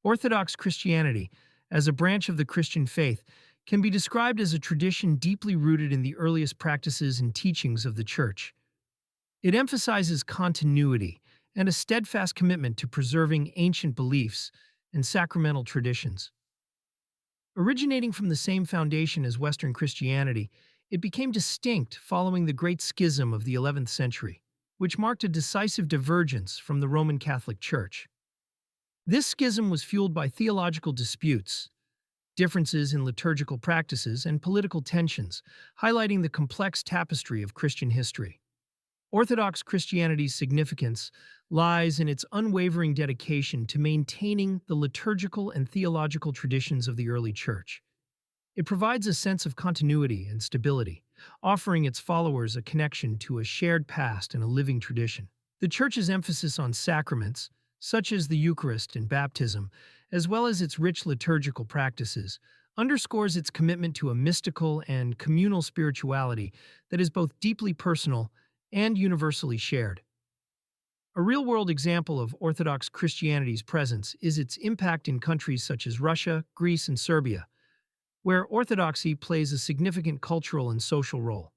Orthodox Christianity, as a branch of the Christian faith, can be described as a tradition deeply rooted in the earliest practices and teachings of the Church. It emphasizes continuity and a steadfast commitment to preserving ancient beliefs and sacramental traditions. Originating from the same foundation as Western Christianity, it became distinct following the Great Schism of the 11th century, which marked a decisive divergence from the Roman Catholic Church. This schism was fueled by theological disputes, differences in liturgical practices, and political tensions, highlighting the complex tapestry of Christian history. Orthodox Christianity's significance lies in its unwavering dedication to maintaining the liturgical and theological traditions of the early Church. It provides a sense of continuity and stability, offering its followers a connection to a shared past and a living tradition. The Church's emphasis on sacraments, such as the Eucharist and baptism, as well as its rich liturgical practices, underscores its commitment to a mystical and communal spirituality that is both deeply personal and universally shared. A real-world example of Orthodox Christianity's presence is its impact in countries such as Russia, Greece, and Serbia, where Orthodoxy plays a significant cultural and social role.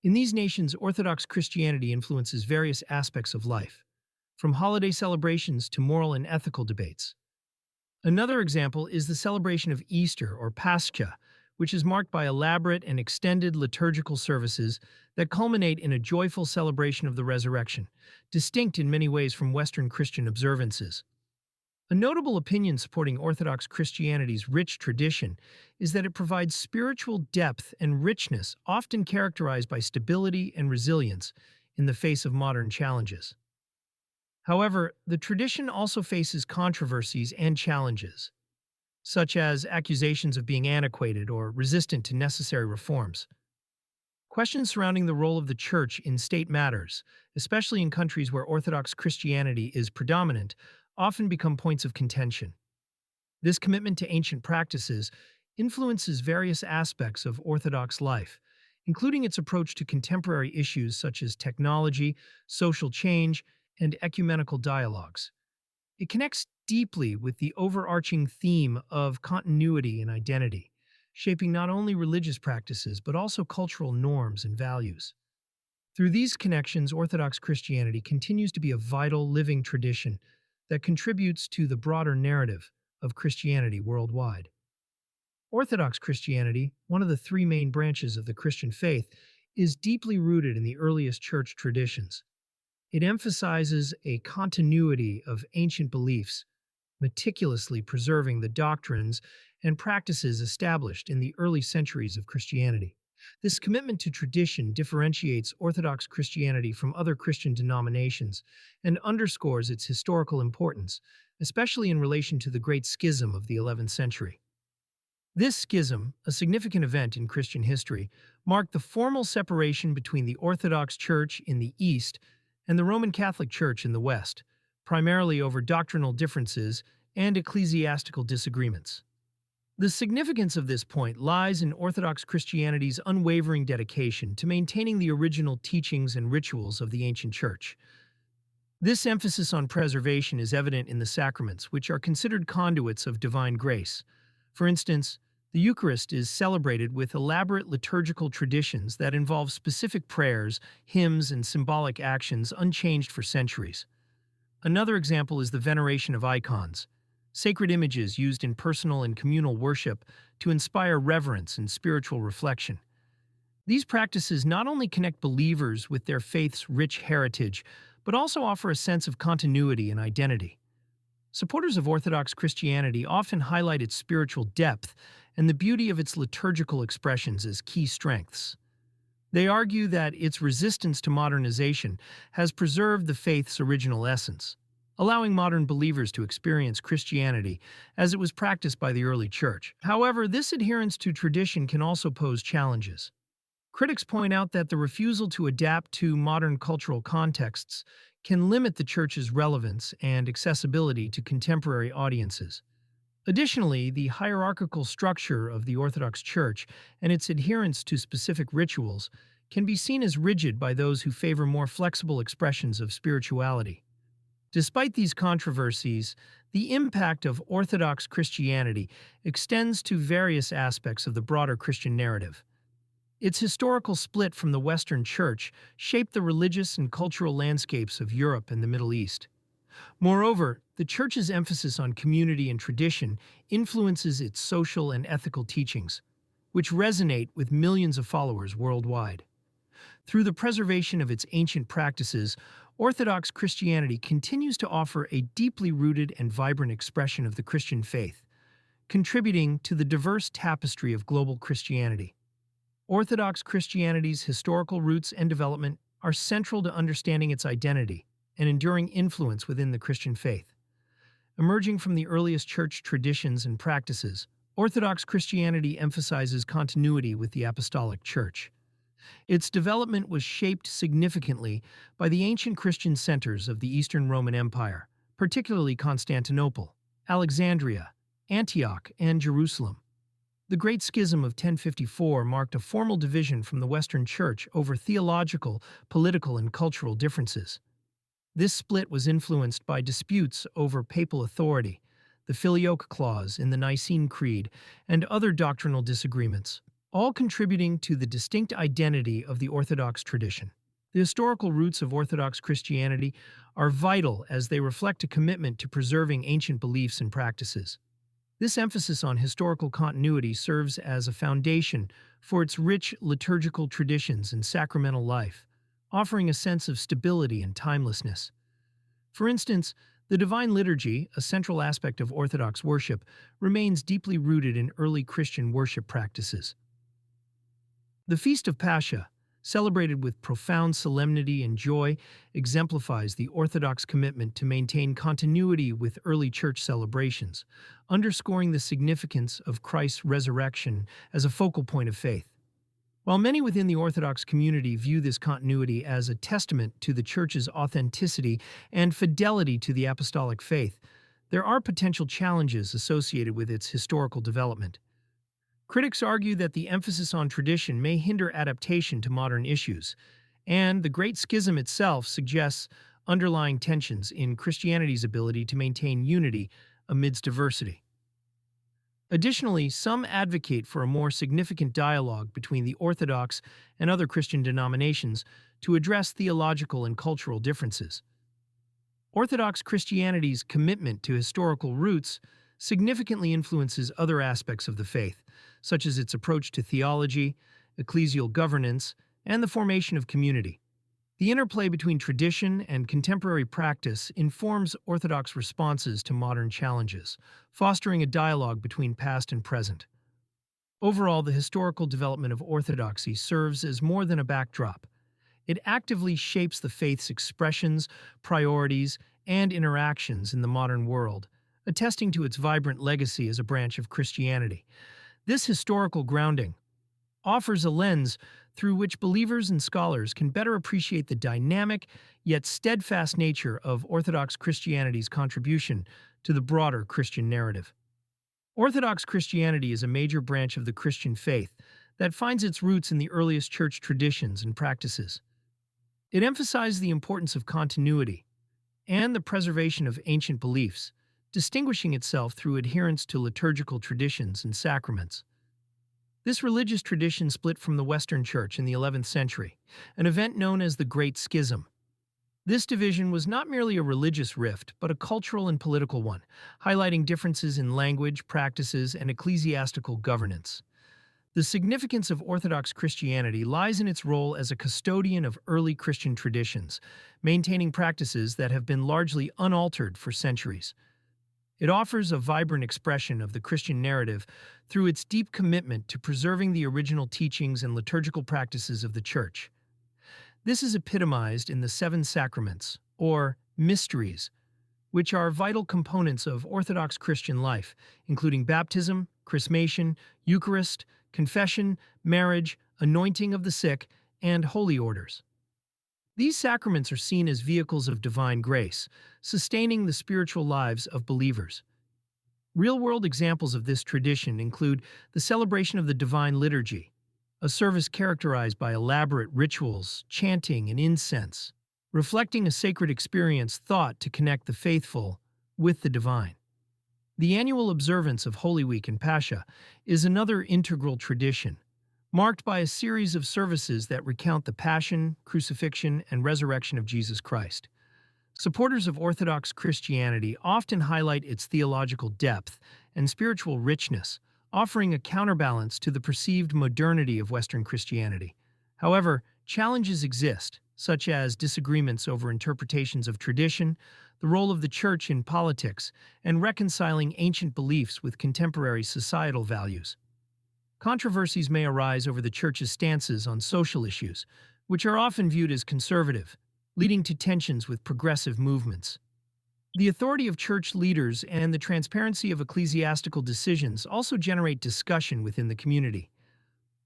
In these nations, Orthodox Christianity influences various aspects of life, from holiday celebrations to moral and ethical debates. Another example is the celebration of Easter or Pascha, which is marked by elaborate and extended liturgical services that culminate in a joyful celebration of the resurrection, distinct in many ways from Western Christian observances. A notable opinion supporting Orthodox Christianity's rich tradition is that it provides spiritual depth and richness, often characterized by stability and resilience in the face of modern challenges. However, the tradition also faces controversies and challenges, such as accusations of being antiquated or resistant to necessary reforms. Questions surrounding the role of the Church in state matters, especially in countries where Orthodox Christianity is predominant, often become points of contention. This commitment to ancient practices influences various aspects of Orthodox life, including its approach to contemporary issues such as technology, social change, and ecumenical dialogues. It connects deeply with the overarching theme of continuity and identity, shaping not only religious practices but also cultural norms and values. Through these connections, Orthodox Christianity continues to be a vital, living tradition that contributes to the broader narrative of Christianity worldwide. Orthodox Christianity, one of the three main branches of the Christian faith, is deeply rooted in the earliest church traditions. It emphasizes a continuity of ancient beliefs, meticulously preserving the doctrines and practices established in the early centuries of Christianity. This commitment to tradition differentiates Orthodox Christianity from other Christian denominations and underscores its historical importance, especially in relation to the Great Schism of the 11th century. This schism, a significant event in Christian history, marked the formal separation between the Orthodox Church in the East and the Roman Catholic Church in the West, primarily over doctrinal differences and ecclesiastical disagreements. The significance of this point lies in Orthodox Christianity's unwavering dedication to maintaining the original teachings and rituals of the ancient Church. This emphasis on preservation is evident in the sacraments, which are considered conduits of divine grace. For instance, the Eucharist is celebrated with elaborate liturgical traditions that involve specific prayers, hymns, and symbolic actions unchanged for centuries. Another example is the veneration of icons, sacred images used in personal and communal worship to inspire reverence and spiritual reflection. These practices not only connect believers with their faith's rich heritage, but also offer a sense of continuity and identity. Supporters of Orthodox Christianity often highlight its spiritual depth and the beauty of its liturgical expressions as key strengths. They argue that its resistance to modernization has preserved the faith's original essence, allowing modern believers to experience Christianity as it was practiced by the early Church. However, this adherence to tradition can also pose challenges. Critics point out that the refusal to adapt to modern cultural contexts can limit the Church's relevance and accessibility to contemporary audiences. Additionally, the hierarchical structure of the Orthodox Church and its adherence to specific rituals can be seen as rigid by those who favor more flexible expressions of spirituality. Despite these controversies, The impact of Orthodox Christianity extends to various aspects of the broader Christian narrative. Its historical split from the Western Church shaped the religious and cultural landscapes of Europe and the Middle East. Moreover, the Church's emphasis on community and tradition influences its social and ethical teachings, which resonate with millions of followers worldwide. Through the preservation of its ancient practices, Orthodox Christianity continues to offer a deeply rooted and vibrant expression of the Christian faith, contributing to the diverse tapestry of global Christianity. Orthodox Christianity's historical roots and development are central to understanding its identity and enduring influence within the Christian faith. Emerging from the earliest church traditions and practices, Orthodox Christianity emphasizes continuity with the Apostolic Church. Its development was shaped significantly by the ancient Christian centers of the Eastern Roman Empire, particularly Constantinople, Alexandria, Antioch, and Jerusalem. The Great Schism of 1054 marked a formal division from the Western Church over theological, political, and cultural differences. This split was influenced by disputes over papal authority, the Filioque Clause in the Nicene Creed, and other doctrinal disagreements, all contributing to the distinct identity of the Orthodox tradition. The historical roots of Orthodox Christianity are vital as they reflect a commitment to preserving ancient beliefs and practices. This emphasis on historical continuity serves as a foundation for its rich liturgical traditions and sacramental life, offering a sense of stability and timelessness. For instance, the Divine Liturgy, a central aspect of Orthodox worship, remains deeply rooted in early Christian worship practices. The Feast of Pascha, celebrated with profound solemnity and joy, exemplifies the Orthodox commitment to maintain continuity with early church celebrations, underscoring the significance of Christ's resurrection as a focal point of faith. While many within the Orthodox community view this continuity as a testament to the Church's authenticity and fidelity to the apostolic faith, there are potential challenges associated with its historical development. Critics argue that the emphasis on tradition may hinder adaptation to modern issues, and the Great Schism itself suggests underlying tensions in Christianity's ability to maintain unity amidst diversity. Additionally, some advocate for a more significant dialogue between the Orthodox and other Christian denominations to address theological and cultural differences. Orthodox Christianity's commitment to historical roots significantly influences other aspects of the faith, such as its approach to theology, ecclesial governance, and the formation of community. The interplay between tradition and contemporary practice informs Orthodox responses to modern challenges, fostering a dialogue between past and present. Overall, the historical development of Orthodoxy serves as more than a backdrop. It actively shapes the faith's expressions, priorities, and interactions in the modern world, attesting to its vibrant legacy as a branch of Christianity. This historical grounding offers a lens through which believers and scholars can better appreciate the dynamic yet steadfast nature of Orthodox Christianity's contribution to the broader Christian narrative. Orthodox Christianity is a major branch of the Christian faith that finds its roots in the earliest church traditions and practices. It emphasizes the importance of continuity and the preservation of ancient beliefs, distinguishing itself through adherence to liturgical traditions and sacraments. This religious tradition split from the Western Church in the 11th century, an event known as the Great Schism. This division was not merely a religious rift, but a cultural and political one, highlighting differences in language, practices, and ecclesiastical governance. The significance of Orthodox Christianity lies in its role as a custodian of early Christian traditions, maintaining practices that have been largely unaltered for centuries. It offers a vibrant expression of the Christian narrative through its deep commitment to preserving the original teachings and liturgical practices of the Church. This is epitomized in the 7 sacraments, or mysteries, which are vital components of Orthodox Christian life, including baptism, chrismation, Eucharist, confession, marriage, anointing of the sick, and holy orders. These sacraments are seen as vehicles of divine grace, sustaining the spiritual lives of believers. Real-world examples of this tradition include the celebration of the Divine Liturgy, a service characterized by elaborate rituals, chanting, and incense, reflecting a sacred experience thought to connect the faithful with the divine. The annual observance of Holy Week and Pascha is another integral tradition, marked by a series of services that recount the passion, crucifixion, and resurrection of Jesus Christ. Supporters of Orthodox Christianity often highlight its theological depth and spiritual richness, offering a counterbalance to the perceived modernity of Western Christianity. However, challenges exist, such as disagreements over interpretations of tradition, the role of the Church in politics, and reconciling ancient beliefs with contemporary societal values. Controversies may arise over the Church's stances on social issues, which are often viewed as conservative, leading to tensions with progressive movements. The authority of church leaders and the transparency of ecclesiastical decisions also generate discussion within the community.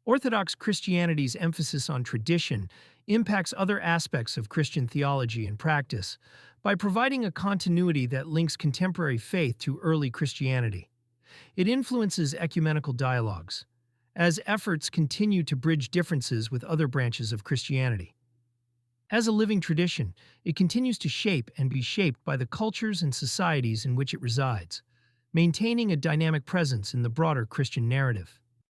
Orthodox Christianity's emphasis on tradition impacts other aspects of Christian theology and practice by providing a continuity that links contemporary faith to early Christianity. It influences ecumenical dialogues, as efforts continue to bridge differences with other branches of Christianity. As a living tradition, it continues to shape and be shaped by the cultures and societies in which it resides, maintaining a dynamic presence in the broader Christian narrative.